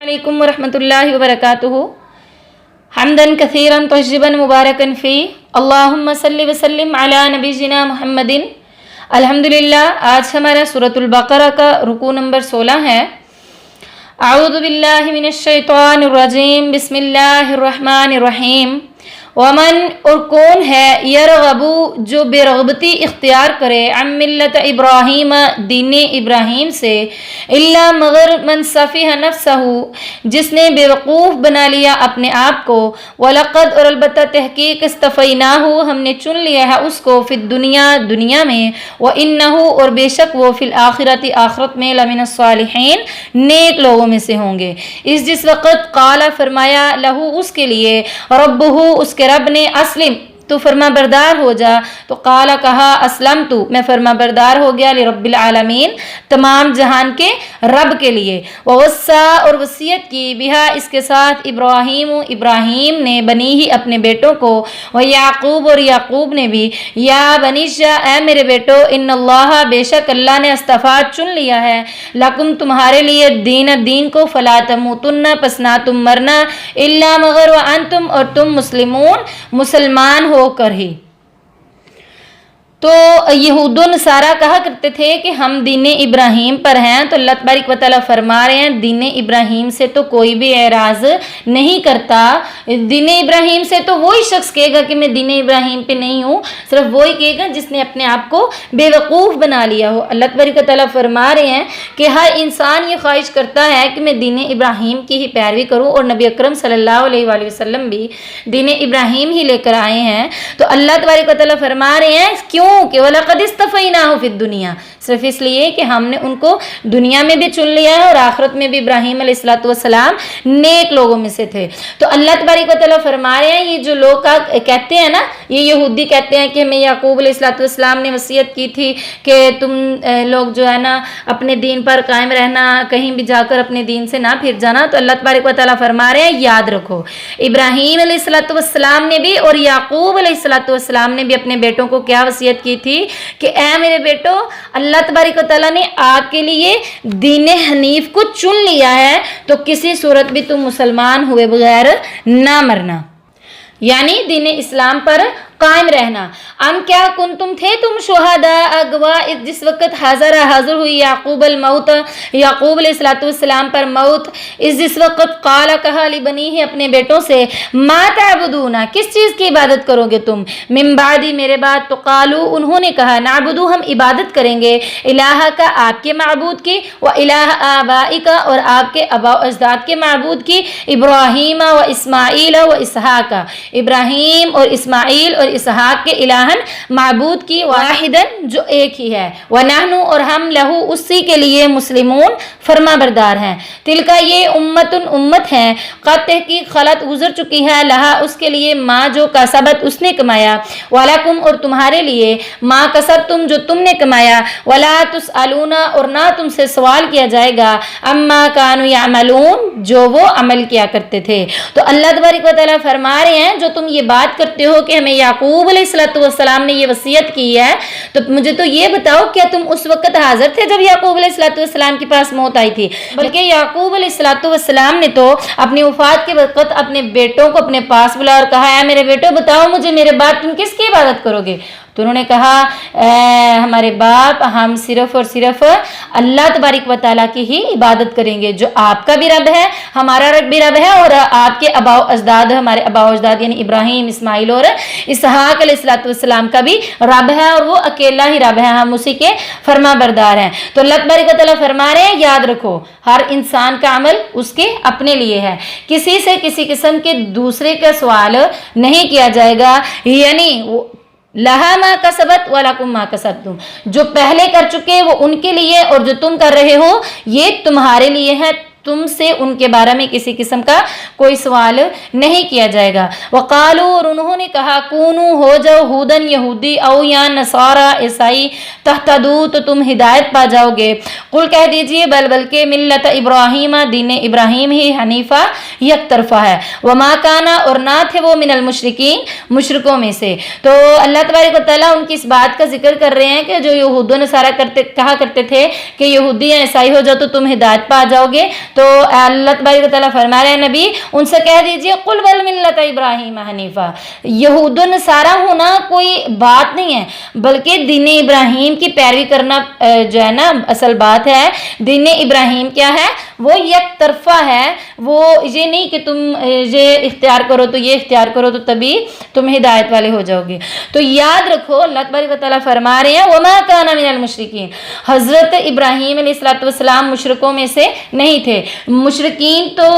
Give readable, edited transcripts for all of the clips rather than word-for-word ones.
علیکم ورحمۃ اللہ وبرکاتہ حمدن کثیرا طیبا مبارکا فی اللہم صلی وسلم علی نبینا محمد۔ الحمدللہ آج ہمارا سورۃ البقرہ کا رکوع نمبر 16 ہے۔ اعوذ باللہ من الشیطان الرجیم، بسم اللہ الرحمن الرحیم۔ ومن اور کون ہے یرغبو جو بے رغبتی اختیار کرے عن ملت ابراہیم دین ابراہیم سے، الا مگر من صفیہ نفسہ جس نے بے وقوف بنا لیا اپنے آپ کو، ولقد اور البتہ تحقیق استفیناہ ہم نے چن لیا ہے اس کو، فی الدنیا دنیا میں، وانہ اور بے شک وہ فی الآخرۃ آخرت میں، لمن الصالحین نیک لوگوں میں سے ہوں گے۔ جس وقت قال فرمایا لہو اس کے لیے، ربہ اس کے رب نے، اسلم تو فرما بردار ہو جا، تو قال کہا اسلمت میں فرما بردار ہو گیا، لرب العالمین تمام جہان کے رب کے لیے۔ ووصی اور وصیت کی بہا اس کے ساتھ ابراہیم نے بنی ہی اپنے بیٹوں کو، ویعقوب اور یعقوب نے بھی، یا بنیشا اے میرے بیٹو، ان اللہ بے شک اللہ نے اصطفیٰ چن لیا ہے، لکم تمہارے لیے دین کو، فلا تموتن پس نہ تم مرنا، الا مگر وانتم اور تم مسلمون مسلمان ہو کر ہی۔ تو یہود و نصارہ کہا کرتے تھے کہ ہم دین ابراہیم پر ہیں، تو اللہ تبارک و تعالیٰ فرما رہے ہیں دین ابراہیم سے تو کوئی بھی اعراض نہیں کرتا۔ دین ابراہیم سے تو وہی شخص کہے گا کہ میں دین ابراہیم پہ نہیں ہوں، صرف وہی کہے گا جس نے اپنے آپ کو بے وقوف بنا لیا ہو۔ اللہ تبارک و تعالیٰ فرما رہے ہیں کہ ہر انسان یہ خواہش کرتا ہے کہ میں دین ابراہیم کی ہی پیروی کروں، اور نبی اکرم صلی اللہ علیہ وآلہ وسلم بھی دین ابراہیم ہی لے کر آئے ہیں۔ تو اللہ تبارک و تعالیٰ فرما رہے ہیں کیوں کہ وَلَقَدِ اسْتَفَيْنَاهُ فِي الدُّنْيَا، صرف اس لیے کہ ہم نے ان کو دنیا میں بھی چن لیا ہے، اور آخرت میں بھی ابراہیم علیہ السلام نیک لوگوں میں سے تھے۔ تو اللہ تبارک و تعالیٰ فرما رہے ہیں یہ جو لوگ کہتے ہیں نا، یہ یہودی کہتے ہیں کہ ہمیں یعقوب علیہ السلام نے وصیت کی تھی کہ تم لوگ جو ہے نا اپنے دین پر قائم رہنا، کہیں بھی جا کر اپنے دین سے نہ پھر جانا۔ تو اللہ تبارک و تعالیٰ فرما رہے ہیں یاد رکھو ابراہیم علیہ السلام نے بھی اور یعقوب علیہ السلام نے بھی اپنے بیٹوں کو کیا وصیت کی تھی کہ اے میرے بیٹو، اللہ تبارک و تعالیٰ نے آپ کے لیے دین حنیف کو چن لیا ہے، تو کسی صورت بھی تم مسلمان ہوئے بغیر نہ مرنا، یعنی دین اسلام پر قائم رہنا۔ ام کیا کنتم تھے تم شہداء گواہ جس وقت حاضر ہوئی یعقوب الموت یعقوب علیہ السلام پر موت، جس وقت قال کہا لبنیہ اپنے بیٹوں سے، ما تعبدون کس چیز کی عبادت کرو گے تم، من بعدی میرے بعد، تو قالو انہوں نے کہا، نعبدو ہم عبادت کریں گے، الہ کا آپ کے معبود کی، و الہ آبائک اور آپ کے آباء و اجداد کے معبود کی، ابراہیم و اسماعیل و اسحاق ابراہیم اور اسماعیل اور اسحاق کے الہن معبود کی، واحدن جو ایک ہی ہے، ونحن اور ہم لہو اسی کے لیے مسلمون فرما بردار ہیں۔ تلکا یہ امت ہے، قد تحقیق خلط گزر چکی ہے، لہا اس کے لیے ما جو کسبت اس نے کمایا، ولکم اور تمہارے لیے ما کسبتم جو تم نے کمایا، ولا تسألون اور نہ تم سے سوال کیا جائے گا، اما کانوا یعملون جو وہ عمل کیا کرتے تھے۔ تو اللہ تبارک و تعالیٰ فرما رہے ہیں جو تم یہ بات کرتے ہو کہ ہمیں یعقوب علیہ السلام نے یہ وصیت کی ہے، تو مجھے تو یہ بتاؤ کیا تم اس وقت حاضر تھے جب یعقوب علیہ السلام کے پاس موت آئی تھی؟ بلکہ یعقوب علیہ السلام نے تو اپنی وفات کے وقت اپنے بیٹوں کو اپنے پاس بلایا اور کہا، اے میرے بیٹو بتاؤ مجھے میرے بعد تم کس کی عبادت کرو گے؟ تو انہوں نے کہا، اے ہمارے باپ، ہم صرف اور صرف اللہ تبارک و تعالیٰ کی ہی عبادت کریں گے، جو آپ کا بھی رب ہے، ہمارا رب بھی رب ہے، اور آپ کے آباء و اجداد، ہمارے آباء و اجداد یعنی ابراہیم، اسماعیل اور اسحاق علیہ السلام کا بھی رب ہے، اور وہ اکیلا ہی رب ہے، ہم اسی کے فرما بردار ہیں۔ تو اللہ تبارک و تعالیٰ فرما رہے ہیں یاد رکھو ہر انسان کا عمل اس کے اپنے لیے ہے، کسی سے کسی قسم کے دوسرے کا سوال نہیں کیا جائے گا، یعنی لہا ما کسبت ولکم ما کسبتم جو پہلے کر چکے وہ ان کے لیے، اور جو تم کر رہے ہو یہ تمہارے لیے ہے، تم سے ان کے بارے میں کسی قسم کا کوئی سوال نہیں کیا جائے گا۔ وقالو اور انہوں نے کہا، کونو ہو جاؤ ہودن یہودی، او یا نصارا عیسائی، تہتدو تو تم ہدایت پا جاؤ گے، قل کہہ دیجئے بلکہ ملت ابراہیم دین ابراہیم ہی حنیفہ یک طرفہ ہے، وما کانا اور نہ تھے وہ من المشرکین مشرکوں میں سے۔ تو اللہ تبارک و تعالیٰ ان کی اس بات کا ذکر کر رہے ہیں کہ جو یہود و نصارہ کہا کرتے تھے کہ یہودی یا عیسائی ہو جاؤ تو تم ہدایت پا جاؤ گے، تو اللہ تبارک و تعالیٰ فرما رہے ہیں نبی ان سے کہہ دیجئے قل بل ملت ابراہیم حنیفہ، یہود و نصارہ ہونا کوئی بات نہیں ہے، بلکہ دین ابراہیم کی پیروی کرنا جو ہے نا اصل بات ہے۔ دین ابراہیم کیا ہے؟ وہ یک طرفہ ہے، وہ یہ نہیں کہ تم یہ اختیار کرو تو یہ اختیار کرو تو تبھی تم ہدایت والے ہو جاؤ گے۔ تو یاد رکھو اللہ تبارک و تعالیٰ فرما رہے ہیں وما کان من المشرکین، حضرت ابراہیم علیہ السلام مشرکوں میں سے نہیں تھے۔ مشرکین تو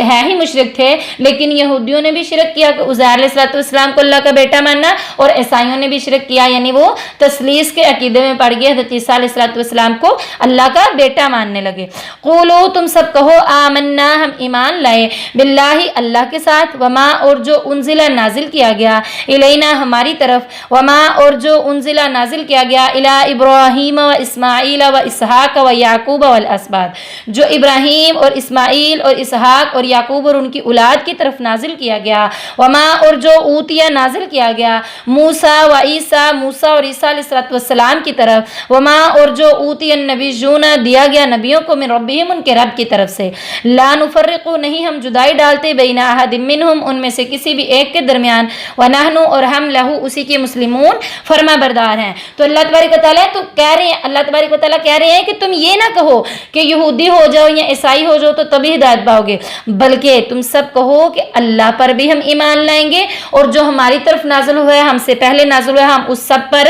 ہے ہی مشرک تھے، لیکن یہودیوں نے بھی شرک کیا کہ عزیر علیہ السلام کو اللہ کا بیٹا ماننا، اور عیسائیوں نے بھی شرک کیا، یعنی وہ تثلیث کے عقیدے میں پڑ گئے، حضرت عیسیٰ علیہ السلام کو اللہ کا بیٹا ماننے لگے۔ قولو تم سب کہو آمنا ہم ایمان لائے، باللہ اللہ کے ساتھ، وما اور جو انزل نازل کیا گیا، الینا ہماری طرف، وما اور جو انزل نازل کیا گیا الی ابراہیم و اسماعیل و اسحاق و یعقوب والاسباط، جو ابراہیم اور اسماعیل اور اسحاق اور یعقوب اور ان کی اولاد کی طرف نازل کیا گیا، وما اور جو اوتیا نازل کیا گیا موسیٰ و عیسیٰ، موسیٰ اور عیسیٰ علیہ السلام کی طرف، وما اور جو اوتی النبیون دیا گیا نبیوں کو من ربہم ان کے رب کی طرف سے، لا نفرق نہیں ہم جدائی ڈالتے بین احد منہم ان میں سے کسی بھی ایک کے درمیان، ونحن اور ہم لہو اسی کے مسلمون فرما بردار ہیں۔ تو اللہ تبارک و تعالیٰ تو کہہ رہے ہیں، اللہ تبارک و تعالیٰ کہہ رہے ہیں کہ تم یہ نہ کہو کہ یہودی ہو جاؤ یا عیسائی ہو جاؤ تو تبھی ہدایت پاؤ گے، بلکہ تم سب کہو کہ اللہ پر بھی ہم ایمان لائیں گے، اور جو ہماری طرف نازل ہوا ہے، ہم سے پہلے نازل ہوا ہے، ہم اس سب پر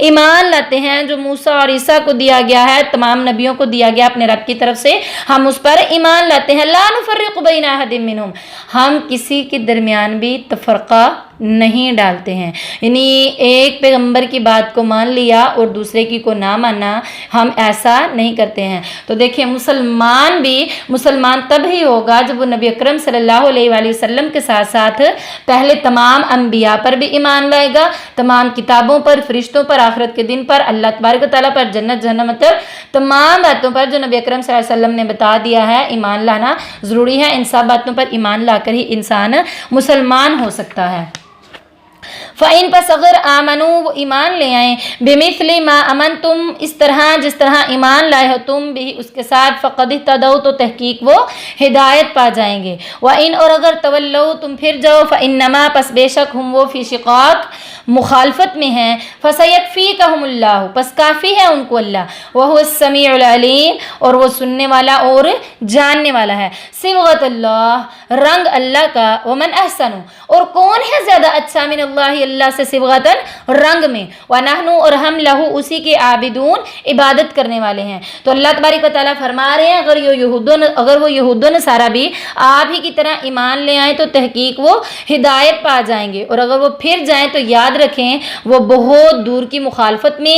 ایمان لاتے ہیں جو موسیٰ اور عیسیٰ کو دیا گیا ہے، تمام نبیوں کو دیا گیا اپنے رب کی طرف سے، ہم اس پر ایمان لاتے ہیں۔ لا نفرق بین احد منہم، ہم کسی کے درمیان بھی تفرقہ نہیں ڈالتے ہیں، یعنی ایک پیغمبر کی بات کو مان لیا اور دوسرے کی کو نہ مانا، ہم ایسا نہیں کرتے ہیں۔ تو دیکھیں مسلمان تب ہی ہوگا جب وہ نبی اکرم صلی اللہ علیہ وآلہ وسلم کے ساتھ ساتھ پہلے تمام انبیاء پر بھی ایمان لائے گا، تمام کتابوں پر، فرشتوں پر، آخرت کے دن پر، اللہ تبارک و تعالیٰ پر، جنت جہنم پر، تمام باتوں پر جو نبی اکرم صلی اللہ علیہ وسلم نے بتا دیا ہے ایمان لانا ضروری ہے۔ ان سب باتوں پر ایمان لا کر ہی انسان مسلمان ہو سکتا ہے۔ فَإِن پس اگر آمنوا وہ ایمان لے آئیں بِمِثْلِ مَا أَمَنْتُمْ اس طرح جس طرح ایمان لائے ہو تم بھی اس کے ساتھ، فَقَدِ اهْتَدَوْا تو تحقیق وہ ہدایت پا جائیں گے۔ وَإِن اور اگر تولوا تم پھر جاؤ، فَإِنَّمَا پس بے شک ہم وہ فی شقاق مخالفت میں ہیں، فَسَيَكْفِيكَهُمُ اللَّهُ پس کافی ہے ان کو اللہ، وَهُوَ السَّمِيعُ الْعَلِيمُ اور وہ سننے والا اور جاننے والا ہے۔ صبغۃ اللہ رنگ اللہ کا، ومن احسن اور کون ہے زیادہ اچھا من اللہ اللہ سے صبغتاً رنگ میں، ونحن اور ہم لہو اسی کے عابدون عبادت کرنے والے ہیں۔ تو اللہ تبارک و تعالیٰ فرما رہے ہیں اگر وہ یہود و نصارہ بھی آپ ہی کی طرح ایمان لے آئیں تو تحقیق وہ ہدایت پا جائیں گے، اور اگر وہ پھر جائیں تو یاد رکھیں وہ بہت دور کی مخالفت میں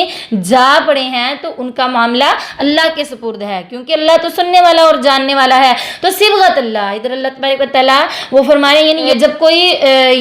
جا پڑے ہیں تو ان کا معاملہ اللہ کے سپرد ہے، کیونکہ اللہ تو سننے والا اور جاننے والا ہے۔ تو صبغت اللہ ادھر اللہ تبارک و تعالیٰ وہ فرما رہے ہیں، یعنی جب کوئی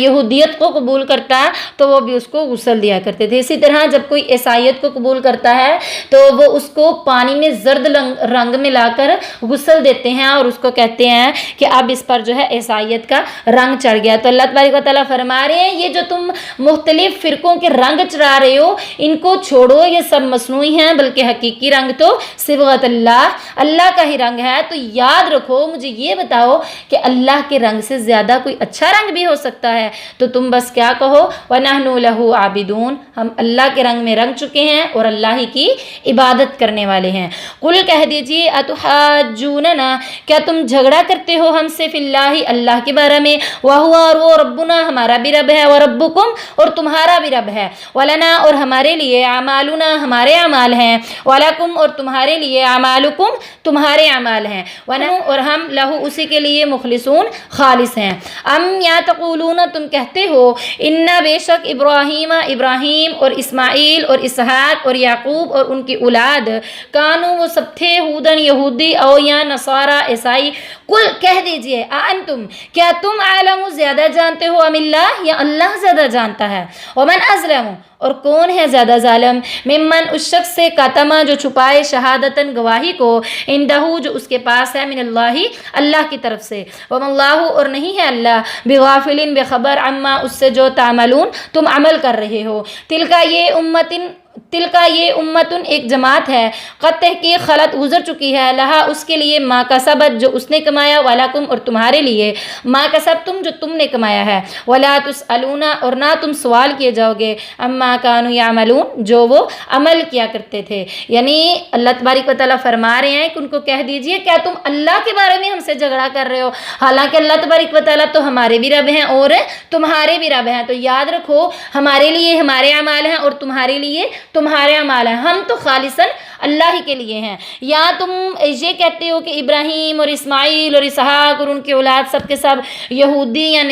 یہودیت کو قبول کرتا تو وہ بھی اس کو غسل دیا کرتے تھے، اسی طرح جب کوئی عیسائیت کو قبول کرتا ہے تو وہ اس کو پانی میں زرد رنگ ملا کر غسل دیتے ہیں اور اس کو کہتے ہیں کہ اب اس پر جو ہے عیسائیت کا رنگ چڑھ گیا۔ تو اللہ تبارک و تعالیٰ فرما رہے ہیں یہ جو تم مختلف فرقوں کے رنگ چڑھا رہے ہو ان کو چھوڑو، یہ سب مصنوعی ہیں، بلکہ حقیقی رنگ تو صبغت اللہ کا ہی رنگ ہے۔ تو یاد رکھو، مجھے یہ بتاؤ کہ اللہ کے رنگ سے زیادہ کوئی اچھا رنگ بھی ہو سکتا ہے؟ تو تم بس کیا کہو، وَنَحْنُ لَهُ عَابِدُونَ ہم اللہ کے رنگ میں رنگ چکے ہیں اور اللہ ہی کی عبادت کرنے والے ہیں۔ قل کہہ دیجئے اتحاجوننا کیا تم جھگڑا کرتے ہو ہم سے فی اللہ اللہ کے بارے میں، وَهُوَ اور وہ ربنا ہمارا بھی رب ہے، وَرَبُّكُمْ اور تمہارا بھی رب ہے، وَلَنَا اور ہمارے لیے اعمالنا ہمارے اعمال ہیں، وَلَكُمْ اور تمہارے لیے اعمالکم تمہارے اعمال ہیں، وَنَحْنُ اور ہم لہو اسی کے لیے مخلصون خالص ہیں۔ ام یا تقولون تم کہتے ہو ان بے شک ابراہیم اور اسماعیل اور اسحاق اور یعقوب اور ان کی اولاد کانو وہ سب تھے ہودن یہودی او یا نصارہ عیسائی۔ کل کہہ دیجئے انتم کیا تم عالم زیادہ جانتے ہو ام اللہ یا اللہ زیادہ جانتا ہے، ومن ازلم اور کون ہے زیادہ ظالم ممن اس شخص سے کاتما جو چھپائے شہادتاً گواہی کو اندہو جو اس کے پاس ہے من اللہ اللہ کی طرف سے، وما اللہ اور نہیں ہے اللہ بغافل بے خبر عما اس سے جو تعملون تم عمل کر رہے ہو۔ تلکا یہ امتن تلکا یہ امتن ایک جماعت ہے، قد تحقیق خلط گزر چکی ہے، لہا اس کے لیے ما کسبت جو اس نے کمایا، ولکم اور تمہارے لیے ما کسبتم جو تم نے کمایا ہے، ولا تسألون اور نہ تم سوال کیے جاؤ گے، اما کانوا یعملون جو وہ عمل کیا کرتے تھے۔ یعنی اللہ تبارک و تعالیٰ فرما رہے ہیں کہ ان کو کہہ دیجئے کیا تم اللہ کے بارے میں ہم سے جھگڑا کر رہے ہو، حالانکہ اللہ تبارک و تعالیٰ تو ہمارے بھی رب ہیں اور تمہارے بھی رب ہیں، تو یاد رکھو ہمارے لیے ہمارے اعمال ہیں اور تمہارے لیے تمہارے اعمال ہیں، ہم تو خالصاً اللہ ہی کے لیے ہیں۔ یا تم یہ کہتے ہو کہ ابراہیم اور اسماعیل اور اسحاق اور ان کے اولاد سب کے سب یہودی یا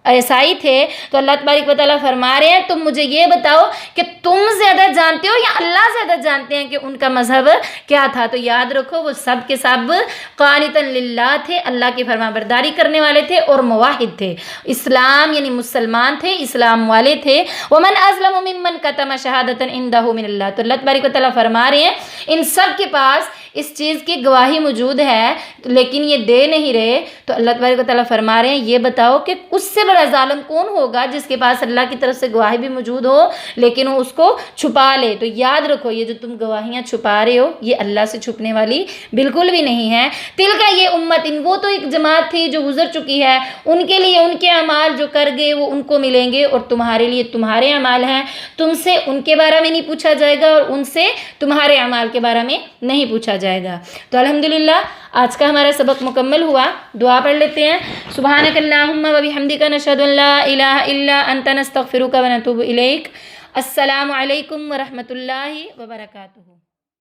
عیسائی تھے، تو اللہ تبارک و تعالیٰ فرما رہے ہیں تم مجھے یہ بتاؤ کہ تم زیادہ جانتے ہو یا اللہ زیادہ جانتے ہیں کہ ان کا مذہب کیا تھا؟ تو یاد رکھو وہ سب کے سب قانتاً للہ تھے، اللہ کی فرما برداری کرنے والے تھے اور موحد تھے، اسلام یعنی مسلمان تھے، اسلام والے تھے۔ ومن ازلم ممن کتم شہادۃ عندہ من اللہ، تو اللہ تبارک و تعالیٰ فرما رہے ہیں ان سب کے پاس اس چیز کی گواہی موجود ہے لیکن یہ دے نہیں رہے، تو اللہ تبارک و تعالیٰ فرما رہے ہیں یہ بتاؤ کہ اس سے بڑا ظالم کون ہوگا جس کے پاس اللہ کی طرف سے گواہی بھی موجود ہو لیکن وہ اس کو چھپا لے۔ تو یاد رکھو یہ جو تم گواہیاں چھپا رہے ہو یہ اللہ سے چھپنے والی بالکل بھی نہیں ہے۔ تلکا یہ امت وہ تو ایک جماعت تھی جو گزر چکی ہے، ان کے لیے ان کے اعمال جو کر گئے وہ ان کو ملیں گے، اور تمہارے لیے تمہارے اعمال ہیں، تم سے ان کے بارے میں نہیں پوچھا جائے گا اور ان سے تمہارے اعمال کے بارے میں نہیں پوچھا جائے گا۔ تو الحمدللہ آج کا ہمارا سبق مکمل ہوا، دعا پڑھ لیتے ہیں۔ سبحانک اللہم و بحمدک نشہد ان لا الہ الا انت نستغفرک و نتوب الیک۔ السلام علیکم ورحمۃ اللہ وبرکاتہ۔